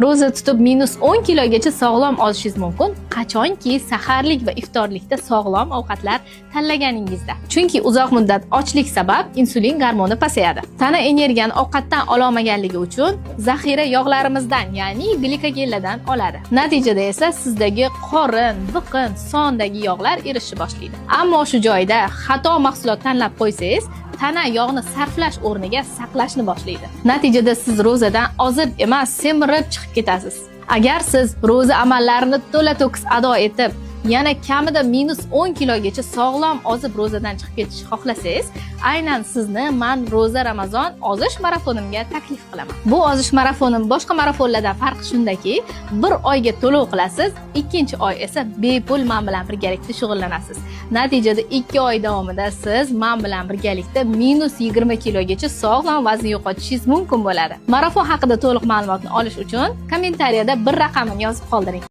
Roza tutib -10 kilogacha sog'lom olishingiz mumkin, qachonki saharlik va iftorlikda sog'lom ovqatlar tanlaganingizda. Chunki uzoq muddat ochlik sabab insulin gormoni pasayadi. Tana energiyani ovqatdan ola olmaganligi uchun zaxira yog'larimizdan, ya'ni glikogenlardan oladi. Natijada esa sizdagi qorin, biqin, sondagi yog'lar erishishni boshlaydi. Ammo shu joyda xato mahsulot tanlab qo'ysangiz, tana yog'ni sarflash o'rniga saqlashni boshlaydi. Natijada siz ro'zadan ozib emas, semirib chiqib ketasiz. Agar siz ro'za amallarini to'la-to'kis ado etib, yana kamida -10 kilogacha sog'lom ozib ro'zadan chiqib ketishni xohlasangiz, aynan sizni men ro'za Ramazon ozish marafonimga taklif qilaman. Bu ozish marafonim boshqa marafonlardan farqi shundaki, bir oyga to'lov qilasiz, ikkinchi oy esa bepul men bilan birgalikda shug'ullanasiz. Natijada 2 oy davomida siz men bilan birgalikda -20 kilogacha sog'lom vazn yo'qotishingiz mumkin bo'ladi. Marafon haqida to'liq ma'lumotni olish uchun kommentariyada bir raqamini yozib qoldiring.